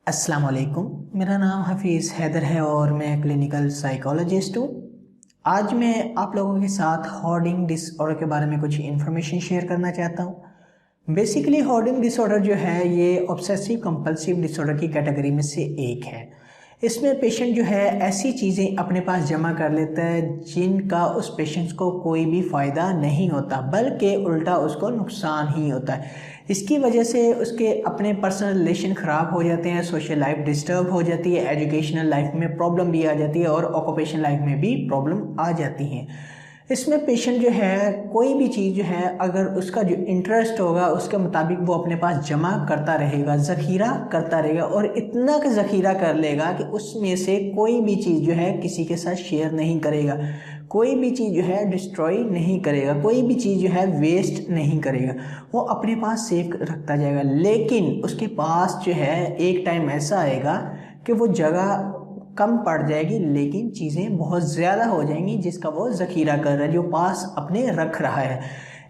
अस्सलाम वालेकुम। मेरा नाम हफीज़ हैदर है और मैं क्लिनिकल साइकोलॉजिस्ट हूँ। आज मैं आप लोगों के साथ होर्डिंग डिसऑर्डर के बारे में कुछ इन्फॉर्मेशन शेयर करना चाहता हूँ। बेसिकली होर्डिंग डिसऑर्डर जो है ये ऑब्सेसिव कंपल्सिव डिसऑर्डर की कैटेगरी में से एक है। इसमें पेशेंट जो है ऐसी चीज़ें अपने पास जमा कर लेता है जिनका उस पेशेंट को कोई भी फ़ायदा नहीं होता, बल्कि उल्टा उसको नुकसान ही होता है। इसकी वजह से उसके अपने पर्सनल रिलेशन ख़राब हो जाते हैं, सोशल लाइफ डिस्टर्ब हो जाती है, एजुकेशनल लाइफ में प्रॉब्लम भी आ जाती है और ऑक्यूपेशन लाइफ में भी प्रॉब्लम आ जाती है। इसमें पेशेंट जो है कोई भी चीज़ जो है अगर उसका जो इंटरेस्ट होगा उसके मुताबिक वो अपने पास जमा करता रहेगा, ज़ख़ीरा करता रहेगा और इतना का ज़ख़ीरा कर लेगा कि उसमें से कोई भी चीज़ जो है किसी के साथ शेयर नहीं करेगा, कोई भी चीज़ जो है डिस्ट्रॉय नहीं करेगा, कोई भी चीज़ जो है वेस्ट नहीं करेगा, वो अपने पास सेव रखता जाएगा। लेकिन उसके पास जो है एक टाइम ऐसा आएगा कि वो जगह कम पड़ जाएगी लेकिन चीज़ें बहुत ज़्यादा हो जाएंगी जिसका वो ज़ख़ीरा कर रहा है, जो पास अपने रख रहा है।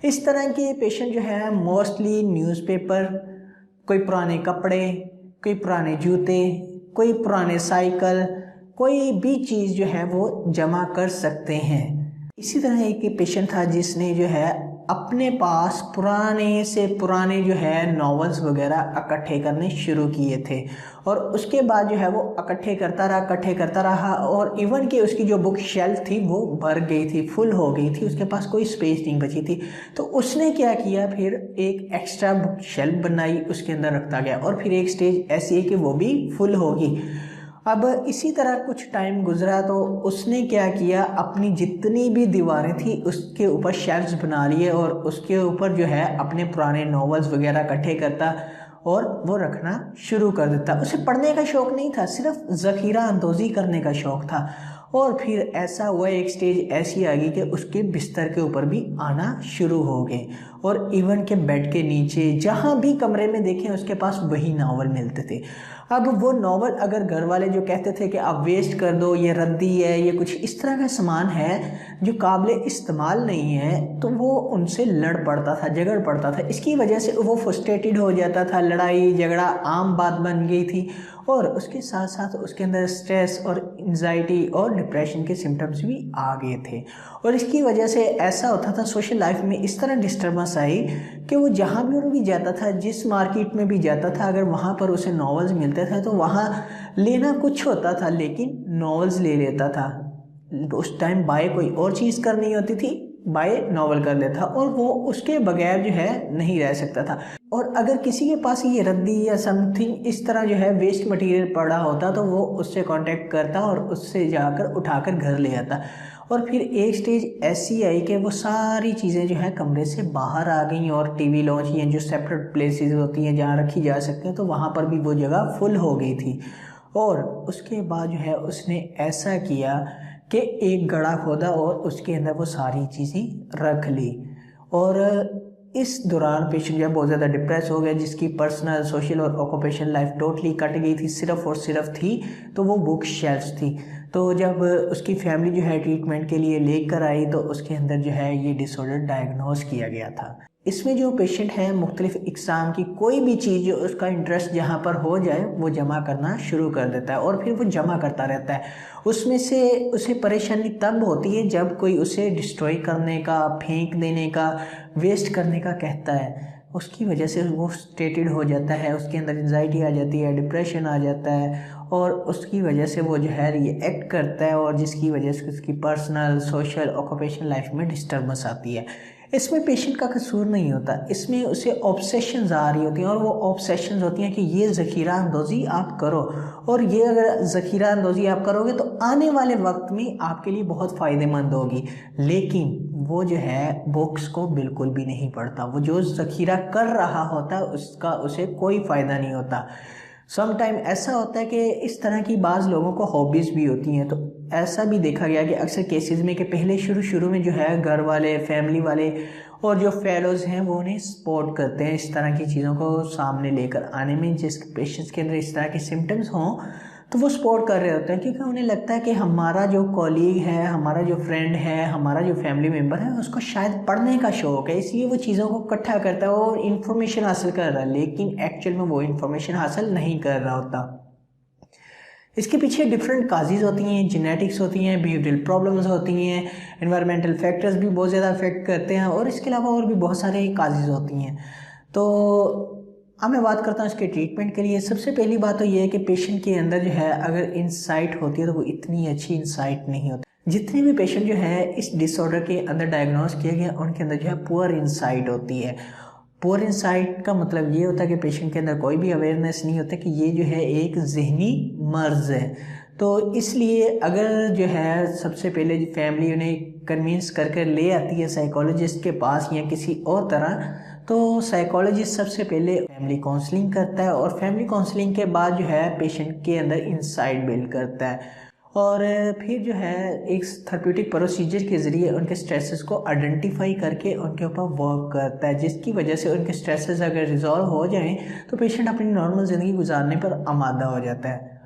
इस तरह के पेशेंट जो है मोस्टली न्यूज़पेपर, कोई पुराने कपड़े, कोई पुराने जूते, कोई पुराने साइकिल, कोई भी चीज़ जो है वो जमा कर सकते हैं। इसी तरह एक पेशेंट था जिसने जो है अपने पास पुराने से पुराने जो है नॉवेल्स वगैरह इकट्ठे करने शुरू किए थे और उसके बाद जो है वो इकट्ठे करता रहा और इवन कि उसकी जो बुक शेल्फ थी वो भर गई थी, फुल हो गई थी, उसके पास कोई स्पेस नहीं बची थी। तो उसने क्या किया, फिर एक एक्स्ट्रा बुक शेल्फ बनाई, उसके अंदर रखता गया और फिर एक स्टेज ऐसी है कि वो भी फुल होगी। अब इसी तरह कुछ टाइम गुजरा तो उसने क्या किया, अपनी जितनी भी दीवारें थी उसके ऊपर शेल्फ्स बना लिए और उसके ऊपर जो है अपने पुराने नॉवेल्स वगैरह इकट्ठे करता और वो रखना शुरू कर देता। उसे पढ़ने का शौक़ नहीं था, सिर्फ ज़ख़ीरा अंदोज़ी करने का शौक़ था। और फिर ऐसा हुआ, एक स्टेज ऐसी आ गई कि उसके बिस्तर के ऊपर भी आना शुरू हो गए और इवन के बेड के नीचे जहाँ भी कमरे में देखें उसके पास वही नावल मिलते थे। अब वो नावल अगर घर वाले जो कहते थे कि आप वेस्ट कर दो, ये रद्दी है, ये कुछ इस तरह का सामान है जो काबिल इस्तेमाल नहीं है, तो वो उनसे लड़ पड़ता था, झगड़ पड़ता था। इसकी वजह से वो फ्रस्ट्रेटेड हो जाता था, लड़ाई झगड़ा आम बात बन गई थी और उसके साथ साथ उसके अंदर स्ट्रेस और एंजाइटी और डिप्रेशन के सिम्टम्स भी आ गए थे। और इसकी वजह से ऐसा होता था, सोशल लाइफ में इस तरह डिस्टर्बेंस आई कि वो जहाँ भी जाता था, जिस मार्केट में भी जाता था, अगर वहाँ पर उसे नॉवेल्स मिलते थे तो वहाँ लेना कुछ होता था लेकिन नॉवेल्स ले लेता था। उस टाइम बाय कोई और चीज़ करनी होती थी, बाय नॉवल कर लेता और वो उसके बगैर जो है नहीं रह सकता था। और अगर किसी के पास ये रद्दी या समथिंग इस तरह जो है वेस्ट मटेरियल पड़ा होता तो वो उससे कांटेक्ट करता और उससे जाकर उठाकर घर ले आता। और फिर एक स्टेज ऐसी आई कि वो सारी चीज़ें जो है कमरे से बाहर आ गई और टीवी लॉन्च या जो सेपरेट प्लेसेस होती हैं जहाँ रखी जा सकती हैं तो वहाँ पर भी वो जगह फुल हो गई थी। और उसके बाद जो है उसने ऐसा किया कि एक गड्ढा खोदा और उसके अंदर वो सारी चीज़ें रख ली। और इस दौरान पेशेंट जो है बहुत ज़्यादा डिप्रेस हो गया, जिसकी पर्सनल, सोशल और ऑक्यूपेशन लाइफ टोटली कट गई थी। सिर्फ और सिर्फ थी तो वो बुक शेल्फ्स थी। तो जब उसकी फैमिली जो है ट्रीटमेंट के लिए लेकर आई तो उसके अंदर जो है ये डिसऑर्डर डायग्नोस किया गया था। इसमें जो पेशेंट है मुख्तलिफ इकसाम की कोई भी चीज़ जो उसका इंटरेस्ट जहाँ पर हो जाए वो जमा करना शुरू कर देता है और फिर वो जमा करता रहता है। उसमें से उसे परेशानी तब होती है जब कोई उसे डिस्ट्रॉय करने का, फेंक देने का, वेस्ट करने का कहता है। उसकी वजह से वो फ्रस्ट्रेटेड हो जाता है, उसके अंदर एंजाइटी आ जाती है, डिप्रेशन आ जाता है और उसकी वजह से वो जो है रिएक्ट करता है और जिसकी वजह से उसकी पर्सनल, सोशल, ऑक्यूपेशन लाइफ में डिस्टर्बेंस आती है। इसमें पेशेंट का कसूर नहीं होता, इसमें उसे ऑब्सेशंस आ रही होती हैं और वो ऑब्सेशंस होती हैं कि ये ज़ख़ीरा अंदोज़ी आप करो और ये अगर ज़ख़ीरा अंदोज़ी आप करोगे तो आने वाले वक्त में आपके लिए बहुत फ़ायदेमंद होगी। लेकिन वो जो है बुक्स को बिल्कुल भी नहीं पढ़ता, वो जो ज़ख़ीरा कर रहा होता है उसका उसे कोई फ़ायदा नहीं होता। सम टाइम ऐसा होता है कि इस तरह की बाज़ लोगों को हॉबीज़ भी होती हैं, तो ऐसा भी देखा गया कि अक्सर केसेस में कि पहले शुरू में जो है घर वाले, फैमिली वाले और जो फेलोज़ हैं वो उन्हें सपोर्ट करते हैं इस तरह की चीज़ों को सामने लेकर आने में। जिस पेशेंट्स के अंदर इस तरह के सिम्टम्स हों तो वो सपोर्ट कर रहे होते हैं क्योंकि उन्हें लगता है कि हमारा जो कॉलीग है, हमारा जो फ्रेंड है, हमारा जो फैमिली मेम्बर है उसको शायद पढ़ने का शौक़ है, इसलिए वो चीज़ों को इकट्ठा करता है और इन्फॉर्मेशन हासिल कर रहा है, लेकिन एक्चुअल में वो इन्फॉर्मेशन हासिल नहीं कर रहा होता। इसके पीछे डिफरेंट काजेज़ होती हैं, जेनेटिक्स होती हैं, बिहेवियरल प्रॉब्लम्स होती हैं, एनवायरमेंटल फैक्टर्स भी बहुत ज़्यादा अफेक्ट करते हैं और इसके अलावा और भी बहुत सारे काजेज़ होती हैं। तो अब मैं बात करता हूँ इसके ट्रीटमेंट के लिए। सबसे पहली बात तो ये है कि पेशेंट के अंदर जो है अगर इंसाइट होती है तो वो इतनी अच्छी इंसाइट नहीं होती। जितने भी पेशेंट जो है इस डिसऑर्डर के अंदर डायग्नोस किया गया उनके अंदर जो है पुअर इंसाइट होती है। पुअर इंसाइट का मतलब ये होता है कि पेशेंट के अंदर कोई भी अवेयरनेस नहीं होता कि ये जो है एक जहनी मर्ज है। तो इसलिए अगर जो है सबसे पहले फैमिली उन्हें कन्विंस करके ले आती है साइकोलॉजिस्ट के पास या किसी और तरह, तो साइकोलॉजिस्ट सबसे पहले फैमिली काउंसलिंग करता है और फैमिली काउंसलिंग के बाद जो है पेशेंट के अंदर इंसाइट बिल्ड करता है और फिर जो है एक थेरेप्यूटिक प्रोसीजर के ज़रिए उनके स्ट्रेसेस को आइडेंटिफाई करके उनके ऊपर वर्क करता है, जिसकी वजह से उनके स्ट्रेसेस अगर रिजॉल्व हो जाएं तो पेशेंट अपनी नॉर्मल ज़िंदगी गुजारने पर आमादा हो जाता है।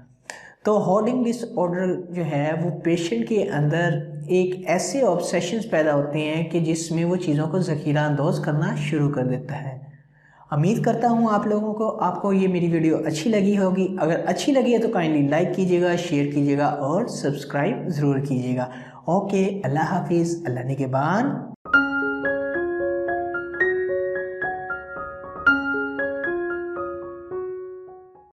तो होर्डिंग डिसऑर्डर जो है वो पेशेंट के अंदर एक ऐसे ऑब्सेशंस पैदा होते हैं कि जिसमें वो चीज़ों को ज़ख़ीरा अंदोज़ करना शुरू कर देता है। उम्मीद करता हूँ आप लोगों को आपको ये मेरी वीडियो अच्छी लगी होगी। अगर अच्छी लगी है तो काइंडली लाइक कीजिएगा, शेयर कीजिएगा और सब्सक्राइब ज़रूर कीजिएगा। ओके, अल्लाह हाफिज़, अल्लाह निगहबान।